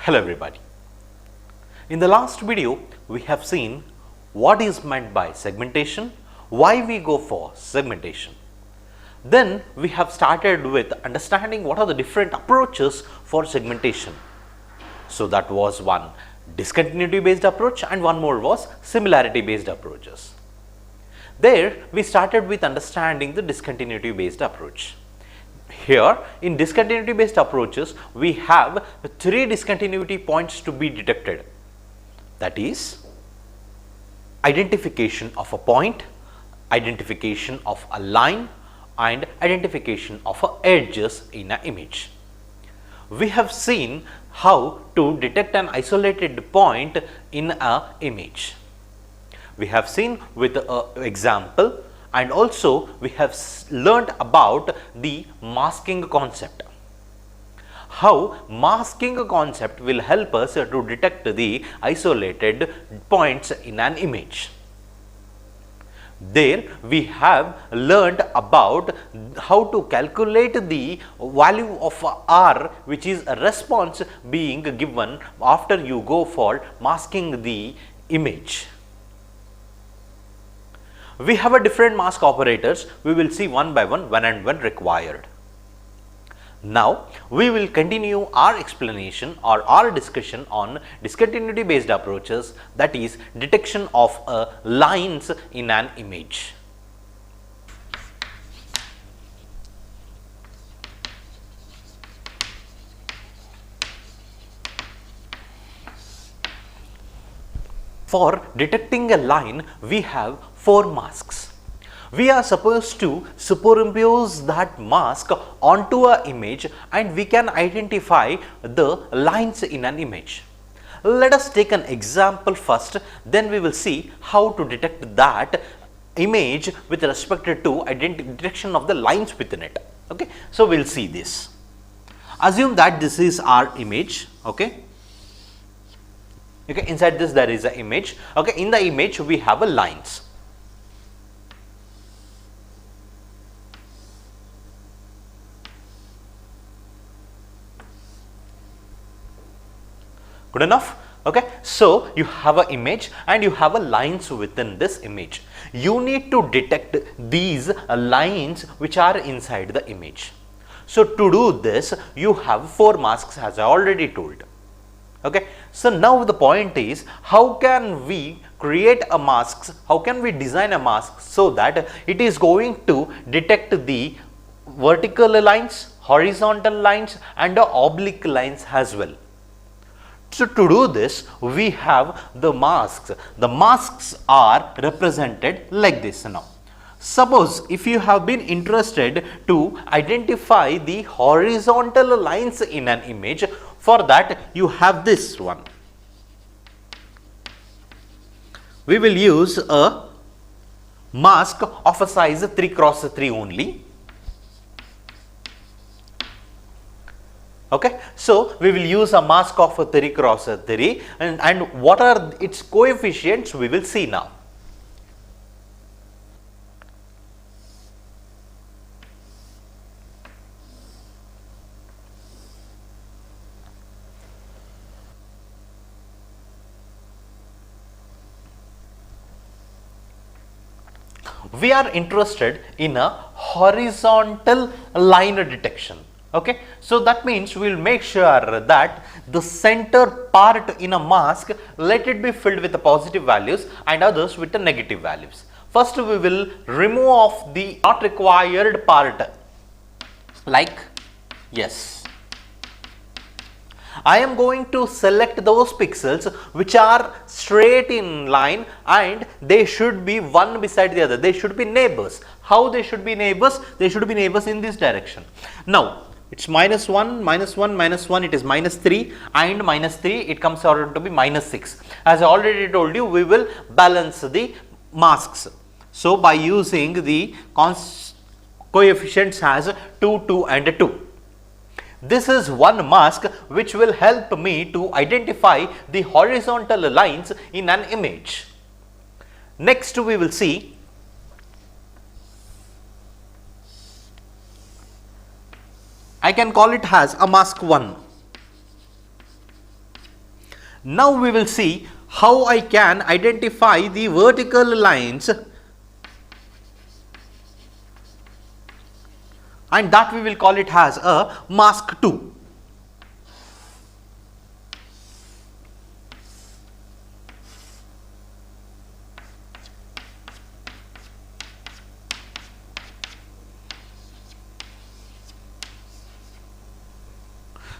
Hello everybody. In the last video, we have seen what is meant by segmentation, why we go for segmentation. Then we have started with understanding what are the different approaches for segmentation. So that was one discontinuity based approach and one more was similarity based approaches. There we started with understanding the discontinuity based approach. Here in discontinuity based approaches, we have three discontinuity points to be detected. That is identification of a point, identification of a line and identification of edges in an image. We have seen how to detect an isolated point in an image. We have seen with an example, and also we have learnt about the masking concept. How masking concept will help us to detect the isolated points in an image. There we have learnt about how to calculate the value of R, which is a response being given after you go for masking the image. We have a different mask operators. We will see one by one when and when required. Now we will continue our explanation or our discussion on discontinuity based approaches, that is detection of lines in an image. For detecting a line, we have four masks. We are supposed to superimpose that mask onto an image and we can identify the lines in an image. Let us take an example first, then we will see how to detect that image with respect to detection of the lines within it. Okay, so we will see this. Assume that this is our image. Okay, inside this there is an image. Okay, in the image we have a lines. Good enough? Okay, so you have an image and you have a lines within this image. You need to detect these lines which are inside the image. So to do this, you have four masks as I already told. Okay, so now the point is, how can we create a mask, how can we design a mask so that it is going to detect the vertical lines, horizontal lines and the oblique lines as well. So to do this, we have the masks. The masks are represented like this now. Suppose if you have been interested to identify the horizontal lines in an image, for that you have this one. We will use a mask of a size 3 cross 3 only. Okay, so we will use a mask of 3 cross 3 and what are its coefficients we will see now. We are interested in a horizontal line detection. Okay, so that means we will make sure that the center part in a mask, let it be filled with the positive values and others with the negative values. First we will remove off the not required part, like yes. I am going to select those pixels which are straight in line and they should be one beside the other. They should be neighbors. How they should be neighbors? They should be neighbors in this direction. Now it's minus 1, minus 1, minus 1, it is minus 3 and minus 3, it comes out to be minus 6. As I already told you, we will balance the masks. So by using the coefficients as 2, 2 and 2. This is one mask which will help me to identify the horizontal lines in an image. Next we will see I can call it as a mask 1. Now we will see how I can identify the vertical lines, and that we will call it as a mask 2.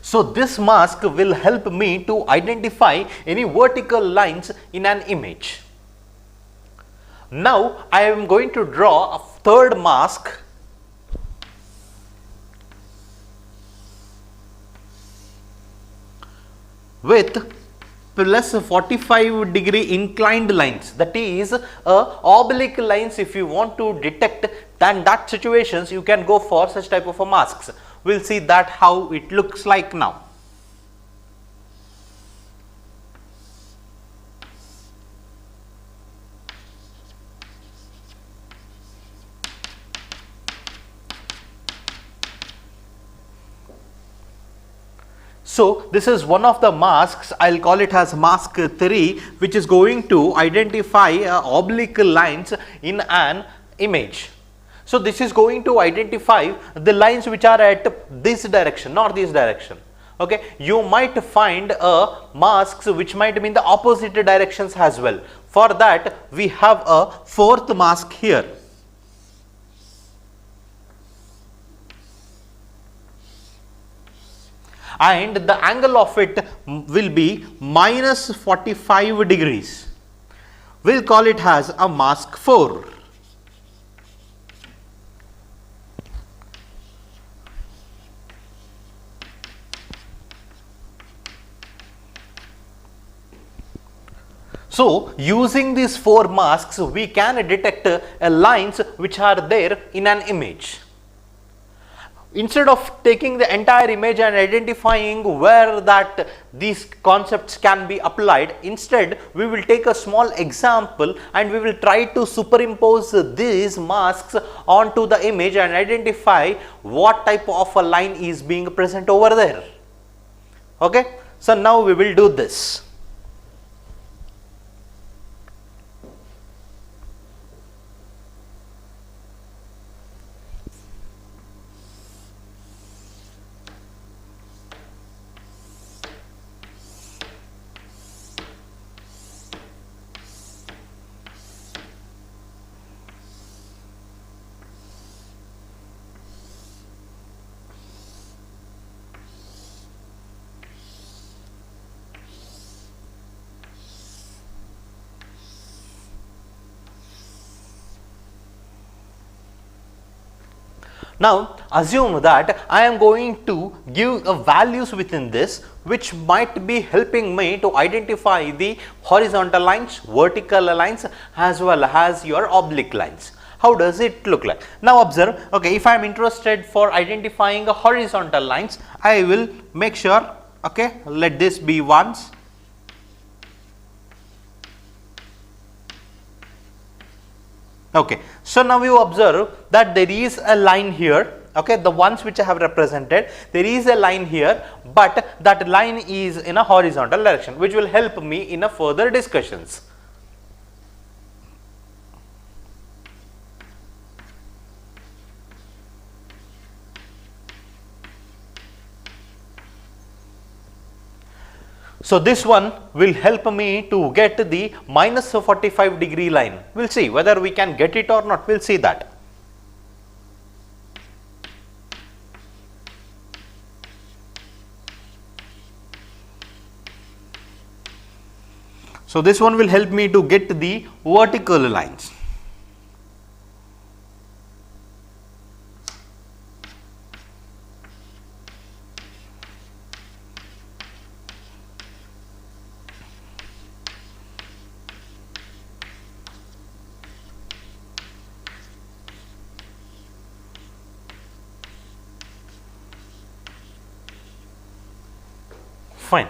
So this mask will help me to identify any vertical lines in an image. Now I am going to draw a third mask with plus 45 degree inclined lines, that is oblique lines. If you want to detect, then that situations you can go for such type of a masks. We will see that how it looks like now. So this is one of the masks. I'll call it as mask 3, which is going to identify oblique lines in an image. So this is going to identify the lines which are at this direction, not this direction. Okay, you might find masks which might be in the opposite directions as well. For that, we have a fourth mask here. And the angle of it will be minus 45 degrees. We'll call it as a mask 4. So using these 4 masks, we can detect lines which are there in an image. Instead of taking the entire image and identifying where that these concepts can be applied, instead we will take a small example and we will try to superimpose these masks onto the image and identify what type of a line is being present over there. Okay, so now we will do this. Now assume that I am going to give values within this which might be helping me to identify the horizontal lines, vertical lines as well as your oblique lines. How does it look like? Now observe, okay, if I am interested for identifying a horizontal lines, I will make sure, okay, let this be ones. Okay, so now you observe that there is a line here, okay, the ones which I have represented, there is a line here, but that line is in a horizontal direction, which will help me in a further discussions. So this one will help me to get the minus 45 degree line. We'll see whether we can get it or not. We'll see that. So this one will help me to get the vertical lines. Fine.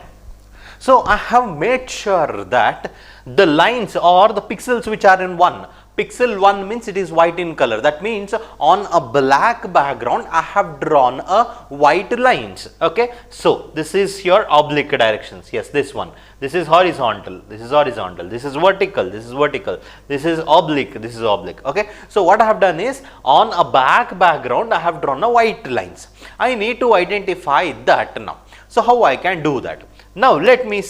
So I have made sure that the lines or the pixels which are in one pixel 1 means it is white in color. That means on a black background I have drawn a white lines. Okay, so this is your oblique directions. Yes, this one. This is horizontal. This is horizontal. This is vertical. This is vertical. This is oblique. This is oblique. Okay, so what I have done is on a black background I have drawn a white lines. I need to identify that now. So how I can do that? Now let me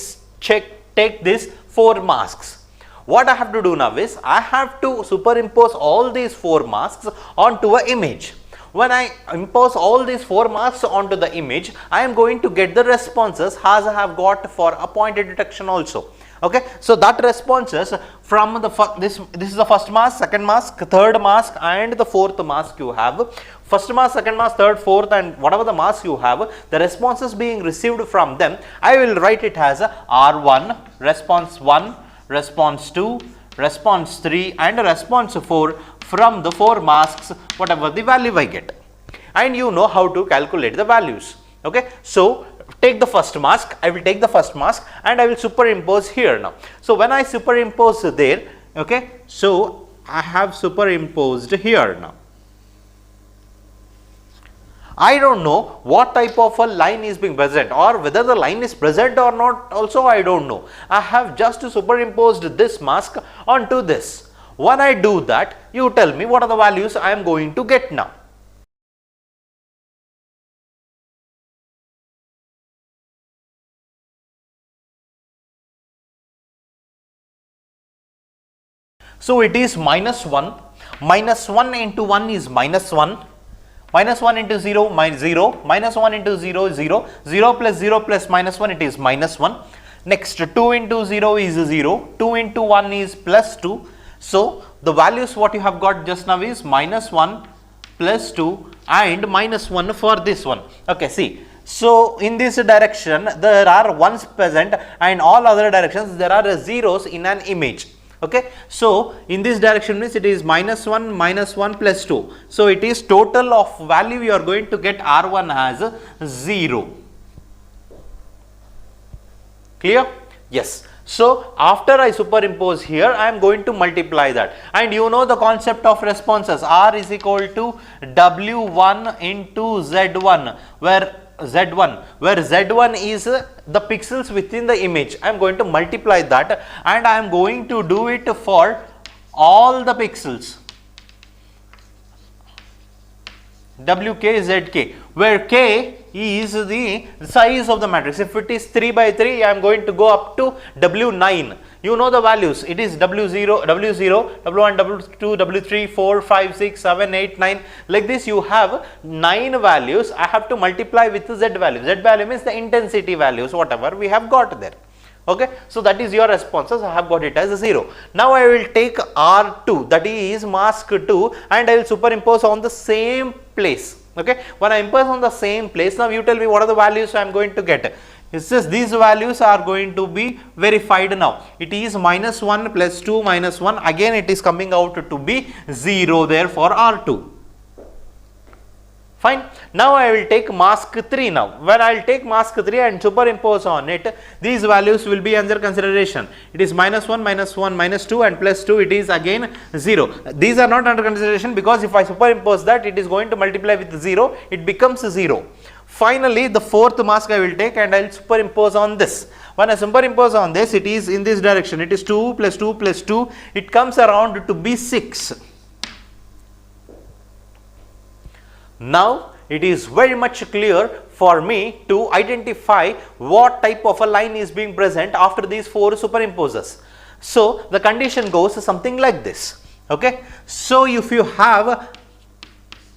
take this 4 masks. What I have to do now is I have to superimpose all these 4 masks onto an image. When I impose all these 4 masks onto the image, I am going to get the responses as I have got for a point detection also. Okay, so that responses from the this is the first mask, second mask, third mask, and the fourth mask you have. First mask, second mask, third, fourth, and whatever the mask you have, the responses being received from them, I will write it as R1, response 1, response 2, response 3, and response 4 from the 4 masks, whatever the value I get. And you know how to calculate the values. Okay, so take the first mask. I will take the first mask and I will superimpose here now. So when I superimpose there, okay, so I have superimposed here now. I don't know what type of a line is being present, or whether the line is present or not also I don't know. I have just superimposed this mask onto this. When I do that, you tell me what are the values I am going to get now. So it is minus 1, minus 1 into 1 is minus 1, minus 1 into 0, minus 0, minus 1 into 0, 0, 0 plus 0 plus minus 1, it is minus 1. Next 2 into 0 is 0, 2 into 1 is plus 2. So the values what you have got just now is minus 1, plus 2 and minus 1 for this one. Okay, see. So in this direction there are ones present, and all other directions there are zeros in an image. Okay, so in this direction means it is minus 1 plus 2. So it is total of value you are going to get R1 as 0. Clear? Yes. So after I superimpose here, I am going to multiply that, and you know the concept of responses. R is equal to W1 into Z1, where Z1 is the pixels within the image. I am going to multiply that, and I am going to do it for all the pixels. Wk, Zk, where k is the size of the matrix. If it is 3 by 3, I am going to go up to W9. You know the values. It is W0, W1, W2, W3, 4, 5, 6, 7, 8, 9. Like this, you have 9 values. I have to multiply with the Z value. Z value means the intensity values, whatever we have got there. Okay, so that is your responses. I have got it as a 0. Now I will take R2, that is mask 2, and I will superimpose on the same place. Okay, when I impose on the same place, now you tell me what are the values I am going to get. It says these values are going to be verified now. It is minus 1 plus 2 minus 1. Again it is coming out to be 0 there for R2. Fine. Now I will take mask 3 now. When I will take mask 3 and superimpose on it, these values will be under consideration. It is minus 1, minus 1, minus 2 and plus 2, it is again 0. These are not under consideration because if I superimpose that, it is going to multiply with 0, it becomes 0. Finally, the fourth mask I will take and I will superimpose on this. When I superimpose on this, it is in this direction. It is 2 plus 2 plus 2. It comes around to be 6. Now, it is very much clear for me to identify what type of a line is being present after these 4 superimposes. So, the condition goes something like this. Okay. So, if you have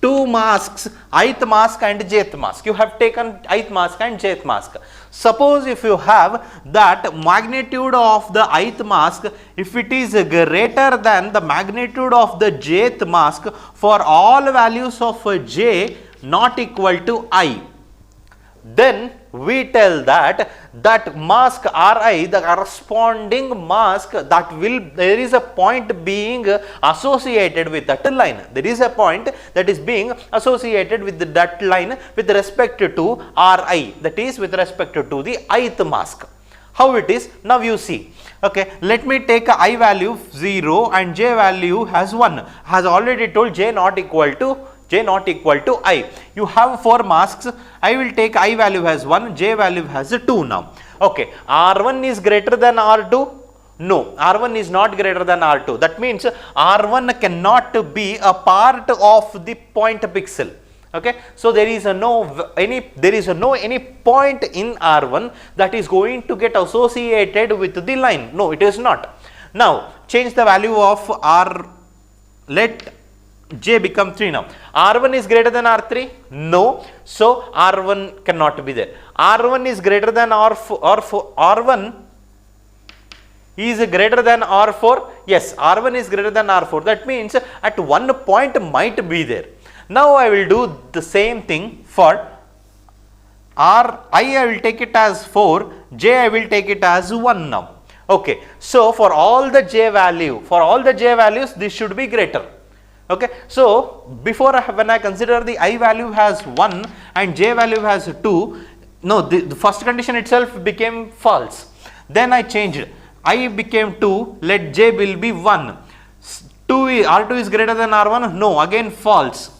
2 masks, ith mask and jth mask, you have taken ith mask and jth mask. Suppose if you have that magnitude of the ith mask, if it is greater than the magnitude of the jth mask for all values of j not equal to I, then we tell that mask Ri, the corresponding mask, there is a point being associated with that line. There is a point that is being associated with that line with respect to Ri, that is with respect to the ith mask. How it is? Now you see. Okay, let me take a I value 0 and j value has 1. Has already told j not equal to I. You have 4 masks. I will take I value as 1, j value has 2 now. Okay, R1 is greater than R2? No, R1 is not greater than R2. That means R1 cannot be a part of the point pixel. Okay, so there is no any point in R1 that is going to get associated with the line. No, it is not. Now change the value of R. Let j become 3 now. R1 is greater than R3? No. So R1 cannot be there. R1 is greater than R1 is greater than R4? Yes, R1 is greater than R4. That means at one point might be there. Now I will do the same thing for I will take it as 4, j I will take it as 1 now. Okay, so for all the j values this should be greater. Okay, so before when I consider the I value has 1 and j value has 2, no, the first condition itself became false. Then I changed, I became 2, let j will be 1. R2 is greater than R1? No, again false.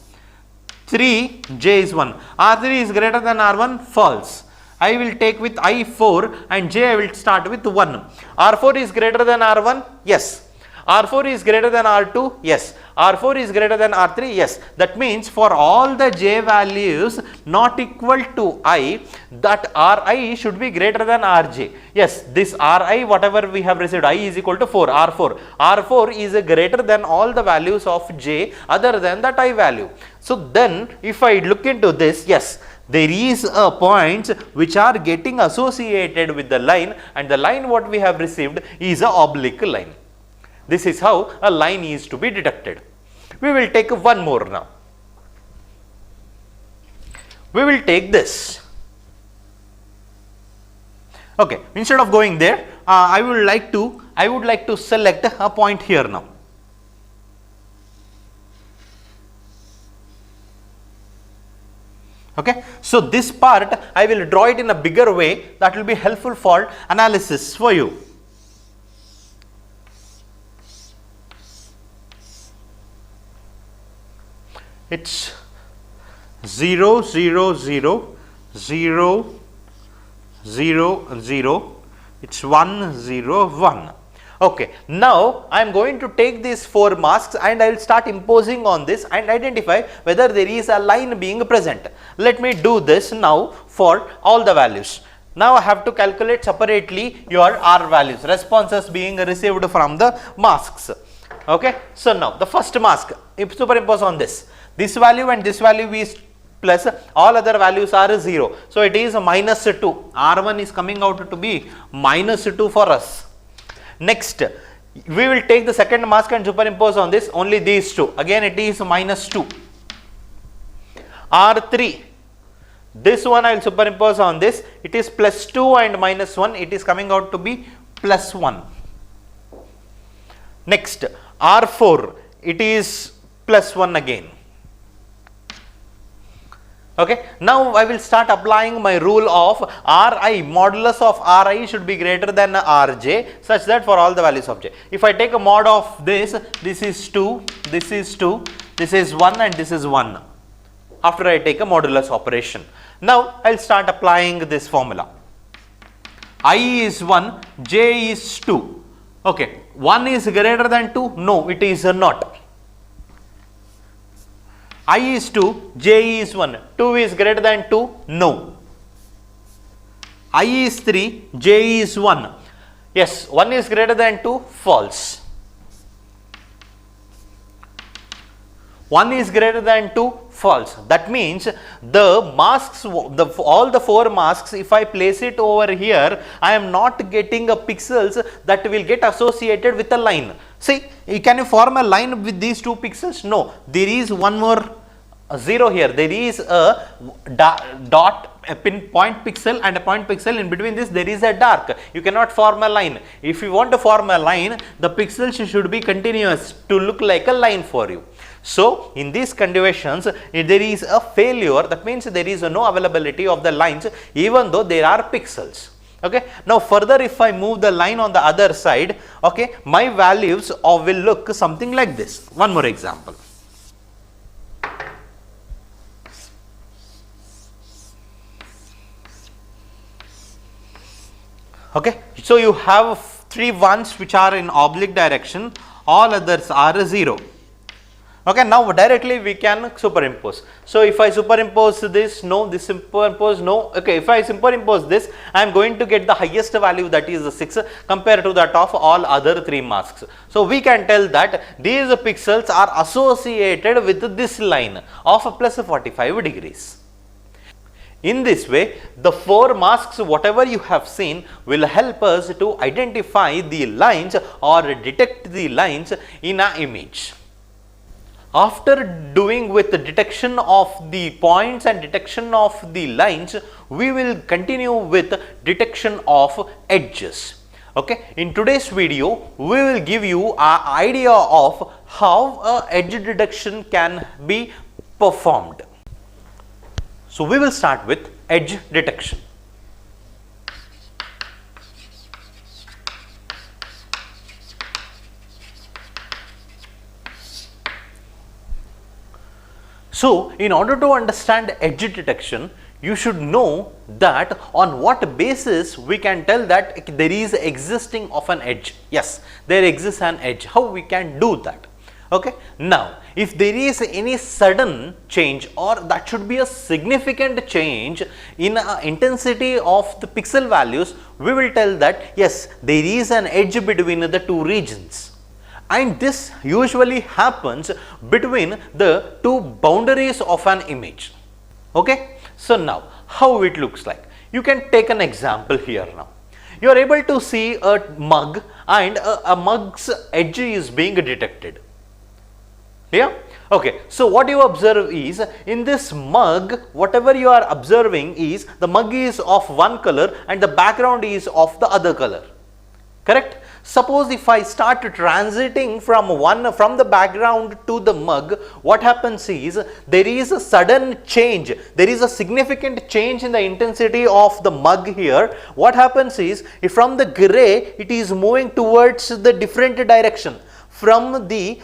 3, j is 1. R3 is greater than R1? False. I will take with I4 and j I will start with 1. R4 is greater than R1? Yes. R4 is greater than R2? Yes. R4 is greater than R3? Yes. That means for all the j values not equal to I, that Ri should be greater than Rj. Yes, this Ri whatever we have received, I is equal to 4, R4. R4 is greater than all the values of j other than that I value. So then if I look into this, yes, there is a points which are getting associated with the line, and the line what we have received is a oblique line. This is how a line is to be detected. We will take one more now. We will take this. Okay, instead of going there, I would like to select a point here now. Okay, so this part I will draw it in a bigger way, that will be helpful for analysis for you. It's 0, 0, 0, 0, 0, 0, it's 1, 0, 1. Okay, now I am going to take these 4 masks and I will start imposing on this and identify whether there is a line being present. Let me do this now for all the values. Now I have to calculate separately your R values, responses being received from the masks. Okay, so now the first mask, if superimpose on this value and this value is plus, all other values are 0. So it is minus 2. R1 is coming out to be minus 2 for us. Next, we will take the second mask and superimpose on this only these two. Again it is minus 2. R3, this one I will superimpose on this. It is plus 2 and minus 1. It is coming out to be plus 1. Next, R4, it is plus 1 again. Okay, now I will start applying my rule of Ri, modulus of Ri should be greater than Rj, such that for all the values of j. If I take a mod of this is 2, this is 2, this is 1 and this is 1. After I take a modulus operation. Now I will start applying this formula. I is 1, j is 2. Okay, 1 is greater than 2? No, it is not. I is 2, j is 1. 2 is greater than 2? No. I is 3, j is 1. Yes, 1 is greater than 2? False. 1 is greater than 2? False. That means the masks, all the 4 masks, if I place it over here, I am not getting a pixels that will get associated with a line. See, can you form a line with these 2 pixels? No, there is one more 0 here. There is a dot, a point pixel and a point pixel. In between this there is a dark. You cannot form a line. If you want to form a line, the pixels should be continuous to look like a line for you. So in these conditions, if there is a failure, that means there is no availability of the lines even though there are pixels. Okay. Now further, if I move the line on the other side, okay, my values will look something like this. One more example. Okay. So you have 3 ones which are in oblique direction, all others are 0. Okay, now directly we can superimpose. So if I superimpose this, no, this superimpose, no. Okay, if I superimpose this, I am going to get the highest value, that is the 6, compared to that of all other 3 masks. So we can tell that these pixels are associated with this line of plus 45 degrees. In this way, the 4 masks whatever you have seen will help us to identify the lines or detect the lines in an image. After doing with the detection of the points and detection of the lines, we will continue with detection of edges. Okay. In today's video, we will give you an idea of how edge detection can be performed. So we will start with edge detection. So in order to understand edge detection, you should know that on what basis we can tell that there is existing of an edge. Yes, there exists an edge. How we can do that? Okay. Now, if there is any sudden change, or that should be a significant change in intensity of the pixel values, we will tell that yes, there is an edge between the 2 regions. And this usually happens between the 2 boundaries of an image. Okay. So now, how it looks like? You can take an example here now. You are able to see a mug, and a mug's edge is being detected. Yeah. Okay. So what you observe is, in this mug, whatever you are observing is the mug is of one color and the background is of the other color. Correct? Suppose if I start transiting from the background to the mug, what happens is there is a sudden change, there is a significant change in the intensity of the mug here. What happens is, if from the gray it is moving towards the different direction, from the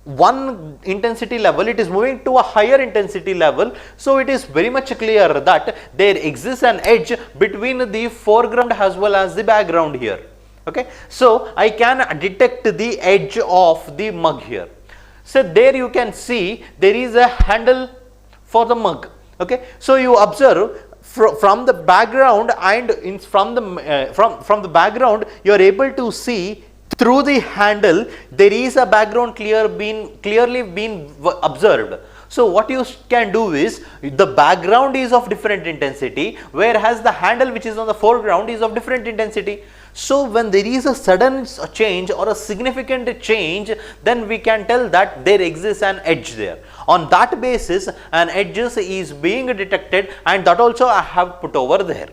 one intensity level it is moving to a higher intensity level. So it is very much clear that there exists an edge between the foreground as well as the background here. Okay. So I can detect the edge of the mug here. So there you can see there is a handle for the mug. Okay. So you observe from the background, and from the background you are able to see through the handle there is a background clearly been observed. So what you can do is, the background is of different intensity, whereas the handle which is on the foreground is of different intensity. So when there is a sudden change or a significant change, then we can tell that there exists an edge there. On that basis, an edge is being detected, and that also I have put over there.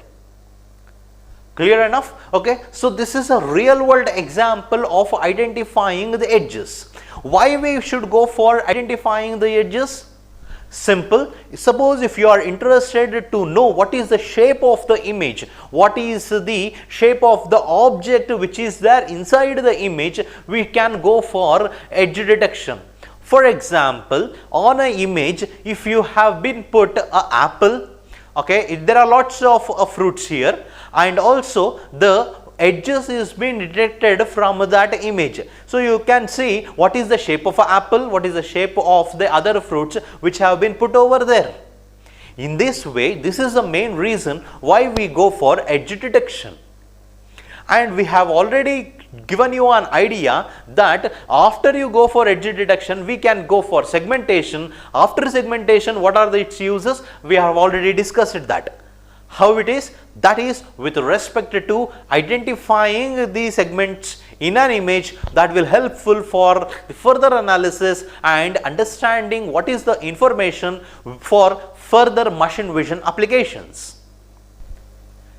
Clear enough? Okay. So this is a real world example of identifying the edges. Why we should go for identifying the edges? Simple. Suppose if you are interested to know what is the shape of the image, what is the shape of the object which is there inside the image, we can go for edge detection. For example, on an image, if you have been put an apple, okay, there are lots of fruits here, and also the edges is being detected from that image. So you can see what is the shape of an apple, what is the shape of the other fruits which have been put over there. In this way, this is the main reason why we go for edge detection. And we have already given you an idea that after you go for edge detection, we can go for segmentation. After segmentation, what are its uses? We have already discussed that. How it is? That is with respect to identifying the segments in an image that will helpful for the further analysis and understanding what is the information for further machine vision applications.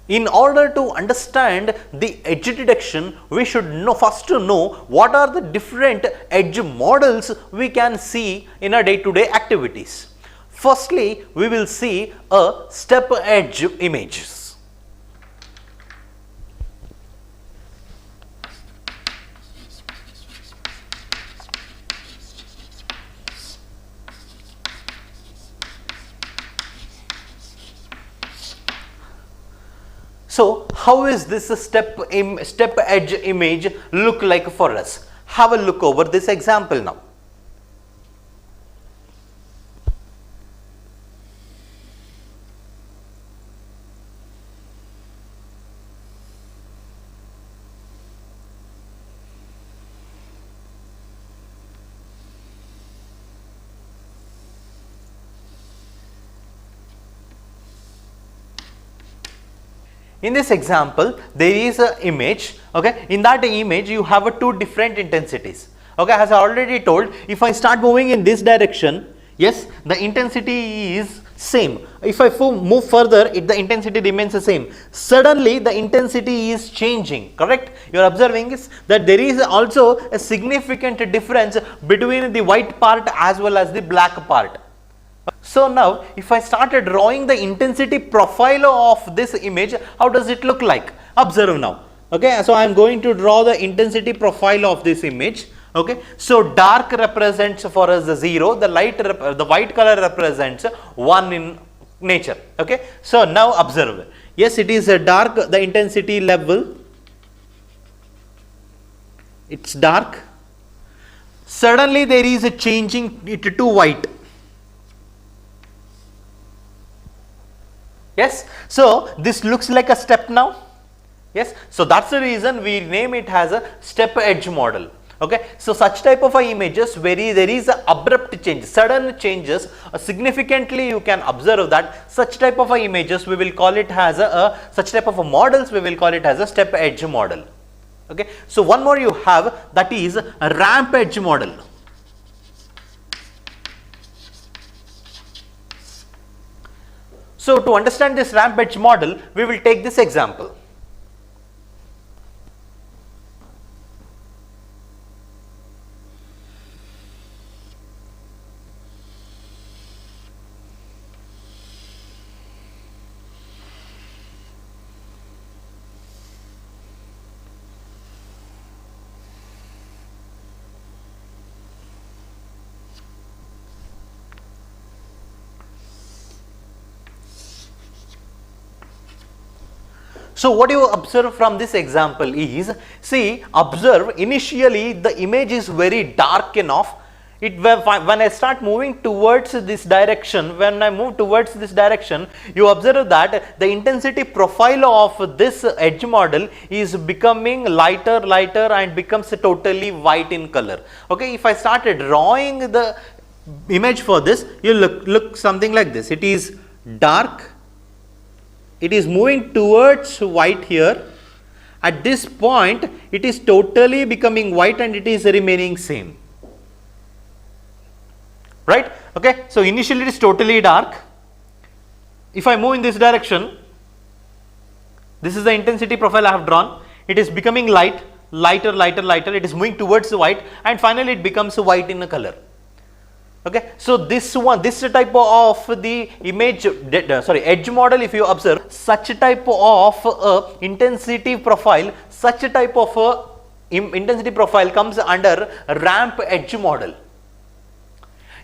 In order to understand the edge detection, we should first know what are the different edge models we can see in our day-to-day activities. Firstly, we will see a step edge images. how is this step edge image look like for us? Have a look over this example now. In this example, there is an image, okay. In that image, you have two different intensities, okay. As I already told, if I start moving in this direction, yes, the intensity is same. If I move further, the intensity remains the same. Suddenly, the intensity is changing, correct? You are observing is that there is also a significant difference between the white part as well as the black part. So now, if I started drawing the intensity profile of this image, how does it look like? Observe now. Okay, so I am going to draw the intensity profile of this image. Okay, so dark represents for us the 0, the white color represents 1 in nature. Okay, so now observe. Yes, it is a dark, the intensity level. It's dark. Suddenly there is a changing it to white. Yes, so this looks like a step now. Yes, so that's the reason we name it as a step edge model. Okay, so such type of images where there is a abrupt change, sudden changes, significantly you can observe that such type of images we will call it as such type of models we will call it as a step edge model. Okay, so one more you have, that is a ramp edge model. So to understand this ramp edge model, we will take this example. So what you observe from this example is, see, observe initially the image is very dark enough. When I start moving towards this direction, when I move towards this direction, you observe that the intensity profile of this edge model is becoming lighter and becomes totally white in color. Okay, if I started drawing the image for this, you look something like this. It is dark. It is moving towards white here. At this point, it is totally becoming white and it is remaining same. Right? Okay. So initially it is totally dark. If I move in this direction, this is the intensity profile I have drawn. It is becoming lighter. It is moving towards white and finally it becomes white in color. Okay, so this type of the image, edge model, if you observe, such type of intensity profile, such type of intensity profile comes under ramp edge model.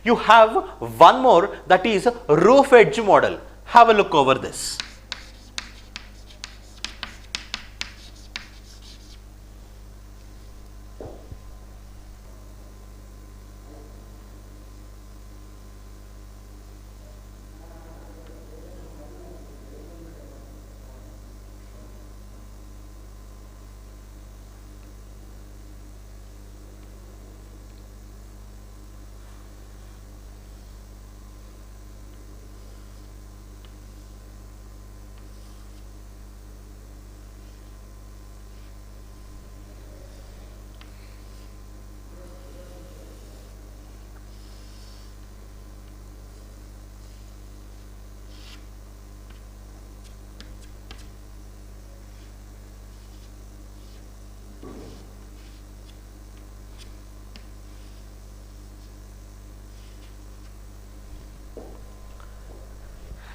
You have one more, that is roof edge model. Have a look over this.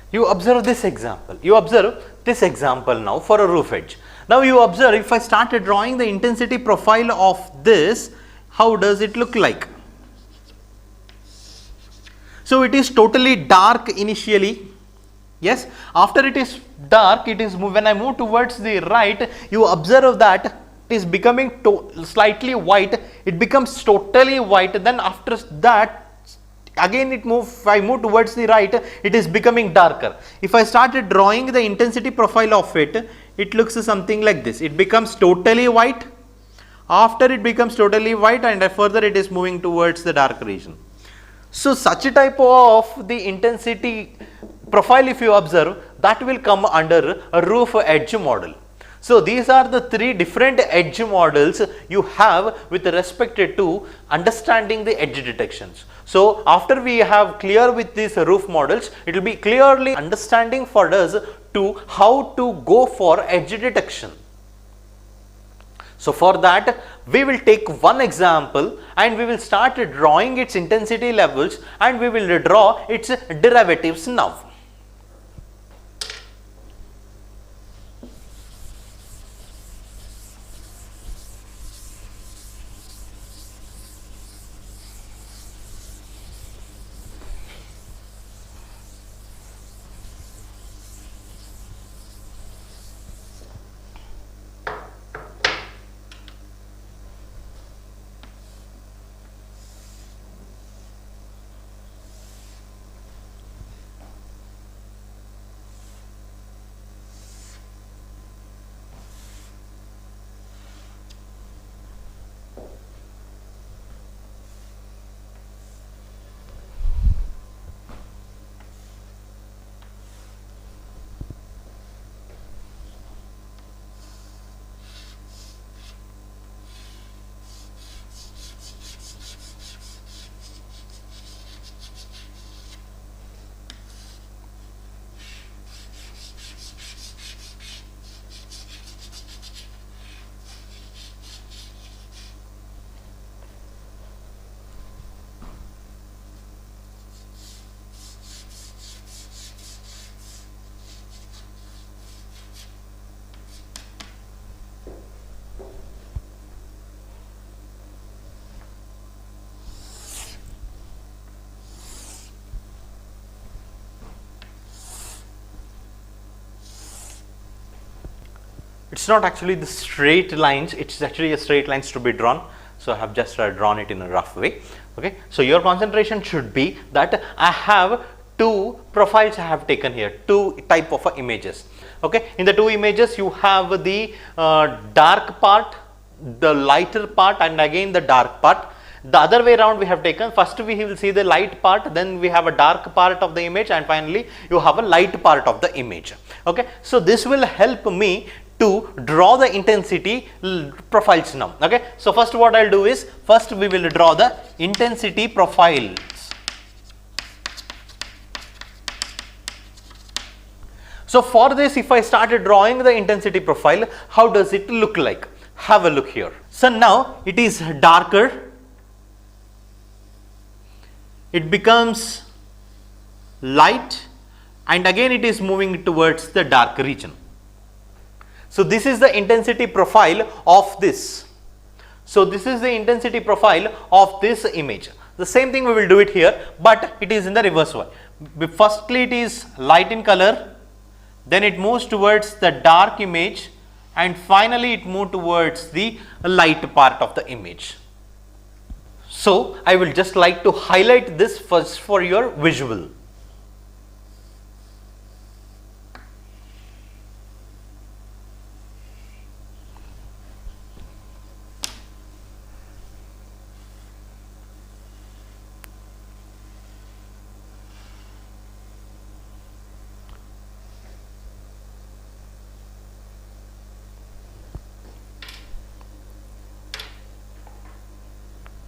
You observe this example. You observe this example now for a roof edge. Now you observe, if I started drawing the intensity profile of this, how does it look like? So it is totally dark initially. Yes, after it is dark, it is when I move towards the right, you observe that it is becoming slightly white, it becomes totally white. Then after that, again if I move towards the right, it is becoming darker. If I started drawing the intensity profile of it, it looks something like this. It becomes totally white. After it becomes totally white, and further it is moving towards the dark region. So such a type of the intensity profile, if you observe, that will come under a roof edge model. So these are the three different edge models you have with respect to understanding the edge detections. So after we have clear with these roof models, it will be clearly understanding for us to how to go for edge detection. So for that, we will take one example and we will start drawing its intensity levels, and we will draw its derivatives now. It's not actually the straight lines, it's actually a straight lines to be drawn. So I have just drawn it in a rough way. Okay, so your concentration should be that I have two profiles I have taken here, two type of images. Okay, in the two images you have the dark part, the lighter part, and again the dark part. The other way around we have taken, first we will see the light part, then we have a dark part of the image, and finally you have a light part of the image. Okay, so this will help me to draw the intensity profiles now. Okay, so first what I'll do is, first we will draw the intensity profiles. So for this, if I started drawing the intensity profile, how does it look like? Have a look here. So now it is darker, it becomes light, and again it is moving towards the dark region. So this is the intensity profile of this. So this is the intensity profile of this image. The same thing we will do it here, but it is in the reverse way. Firstly it is light in color, then it moves towards the dark image, and finally it moves towards the light part of the image. So I will just like to highlight this first for your visual.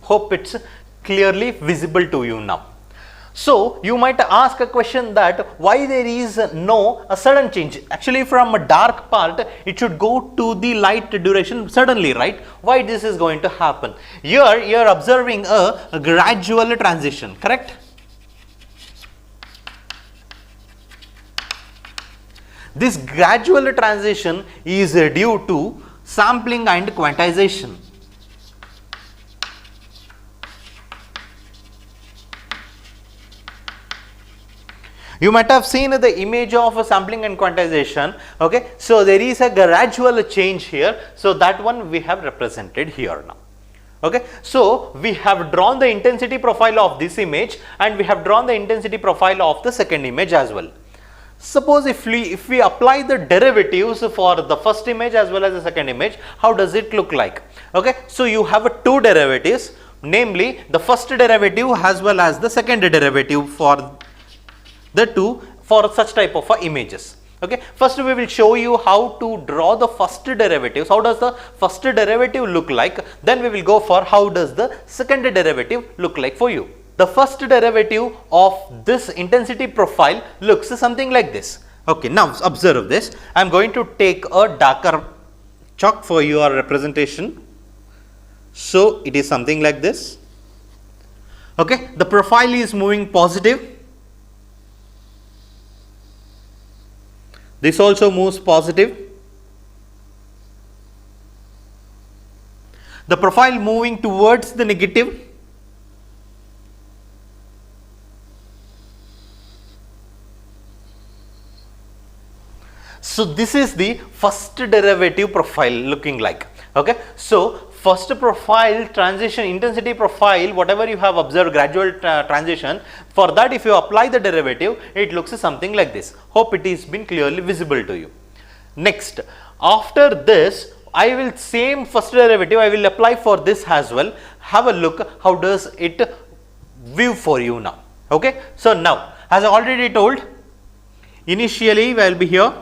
Hope it's clearly visible to you now. So you might ask a question that why there is no a sudden change. Actually from a dark part it should go to the light duration suddenly, right? Why this is going to happen? Here you are observing a gradual transition, correct? This gradual transition is due to sampling and quantization. You might have seen the image of a sampling and quantization. Okay, so there is a gradual change here. So that one we have represented here now. Okay, so we have drawn the intensity profile of this image and we have drawn the intensity profile of the second image as well. Suppose if we apply the derivatives for the first image as well as the second image, how does it look like? Okay, so you have two derivatives, namely the first derivative as well as the second derivative for the two for such type of images. Okay, first we will show you how to draw the first derivatives. How does the first derivative look like? Then we will go for how does the second derivative look like for you. The first derivative of this intensity profile looks something like this. Okay, now observe this. I am going to take a darker chalk for your representation. So it is something like this. Okay, the profile is moving positive. This also moves positive. The profile moving towards the negative. So this is the first derivative profile looking like. Okay, so first profile transition intensity profile, whatever you have observed gradual transition, for that if you apply the derivative, it looks something like this. Hope it is been clearly visible to you. Next, after this, I will same first derivative I will apply for this as well. Have a look how does it view for you now. Okay, so now as I already told, initially I will be here.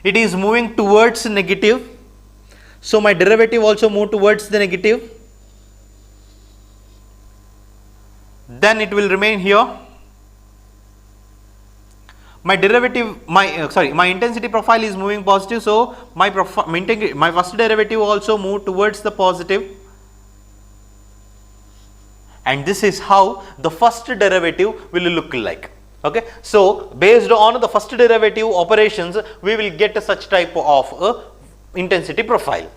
It is moving towards negative. So my derivative also move towards the negative. Then it will remain here. My derivative, my intensity profile is moving positive. So my first derivative also move towards the positive. And this is how the first derivative will look like. Okay, so based on the first derivative operations, we will get such type of intensity profile.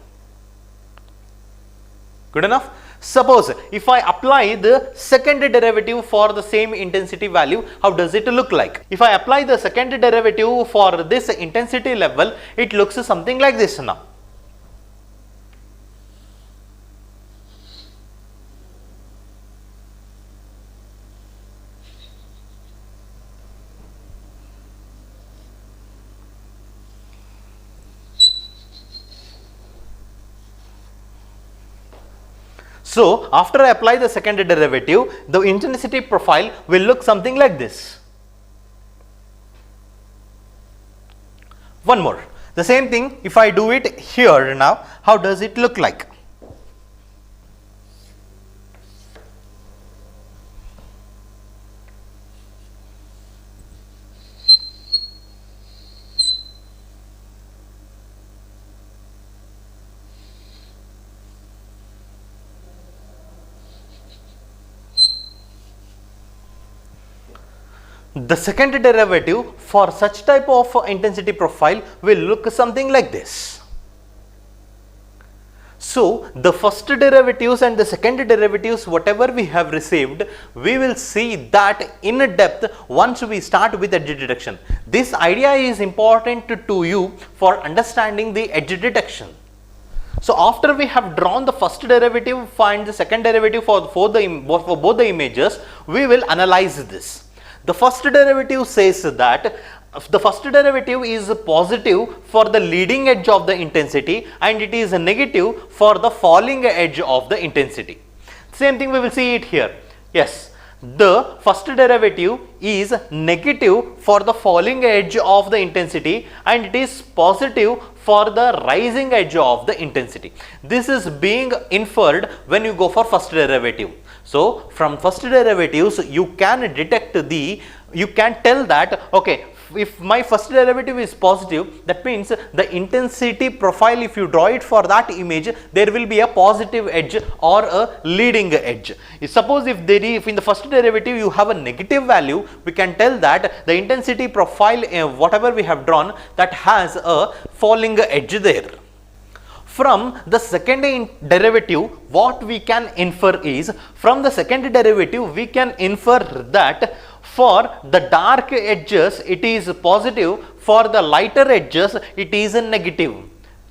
Good enough? Suppose if I apply the second derivative for the same intensity value, how does it look like? If I apply the second derivative for this intensity level, it looks something like this now. So after I apply the second derivative, the intensity profile will look something like this. One more. The same thing if I do it here now, how does it look like? The second derivative for such type of intensity profile will look something like this. So the first derivatives and the second derivatives, whatever we have received, we will see that in depth once we start with edge detection. This idea is important to you for understanding the edge detection. So after we have drawn the first derivative, find the second derivative for both the images, we will analyze this. The first derivative says that the first derivative is positive for the leading edge of the intensity and it is negative for the falling edge of the intensity. Same thing we will see it here. Yes, the first derivative is negative for the falling edge of the intensity and it is positive for the rising edge of the intensity. This is being inferred when you go for first derivative. So from first derivatives you can tell that, okay, if my first derivative is positive, that means the intensity profile, if you draw it for that image, there will be a positive edge or a leading edge. Suppose if in the first derivative you have a negative value, we can tell that the intensity profile, whatever we have drawn, that has a falling edge there. From the second derivative, what we can infer is, from the second derivative we can infer that For the dark edges it is positive, for the lighter edges it is negative.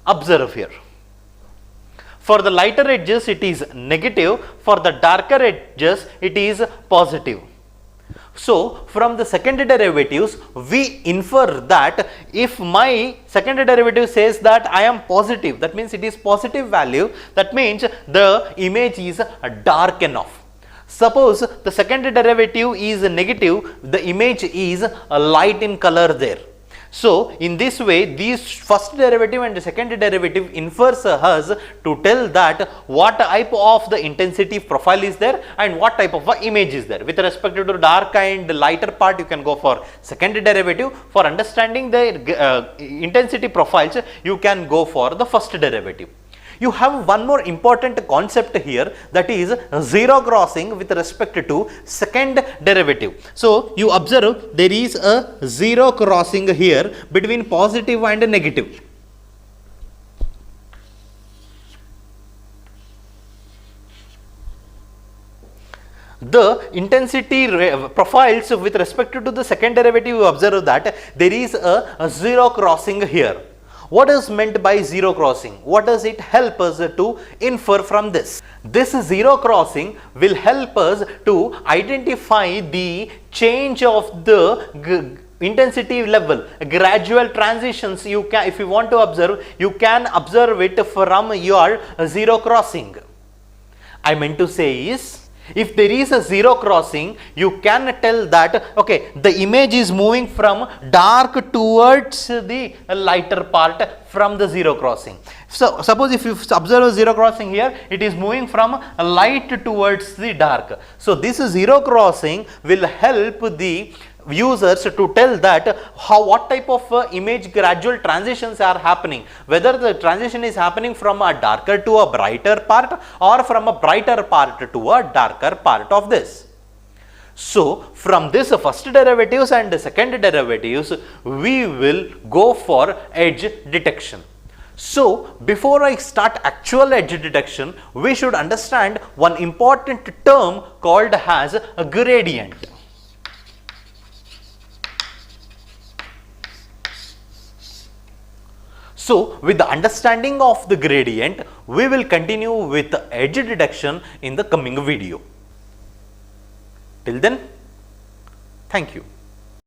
Observe here. For the lighter edges it is negative, for the darker edges it is positive. So, from the second derivatives, we infer that if my second derivative says that I am positive, that means it is positive value, that means the image is dark enough. Suppose the second derivative is negative, the image is light in color there. So, in this way, these first derivative and the second derivative infers us to tell that what type of the intensity profile is there and what type of image is there. With respect to dark and lighter part, you can go for second derivative. For understanding the intensity profiles, you can go for the first derivative. You have one more important concept here, that is zero crossing with respect to second derivative. So, you observe there is a zero crossing here between positive and negative. The intensity profiles with respect to the second derivative, you observe that there is a zero crossing here. What is meant by zero crossing? What does it help us to infer from this? This zero crossing will help us to identify the change of the intensity level, gradual transitions. You can, if you want to observe, you can observe it from your zero crossing. I meant to say is, if there is a zero crossing, you can tell that okay, the image is moving from dark towards the lighter part from the zero crossing. So, suppose if you observe a zero crossing here, it is moving from light towards the dark. So, this zero crossing will help the users to tell that what type of image gradual transitions are happening, whether the transition is happening from a darker to a brighter part or from a brighter part to a darker part of this. So, from this first derivatives and second derivatives, we will go for edge detection. So, before I start actual edge detection, we should understand one important term called as a gradient. So, with the understanding of the gradient, we will continue with the edge detection in the coming video. Till then, thank you.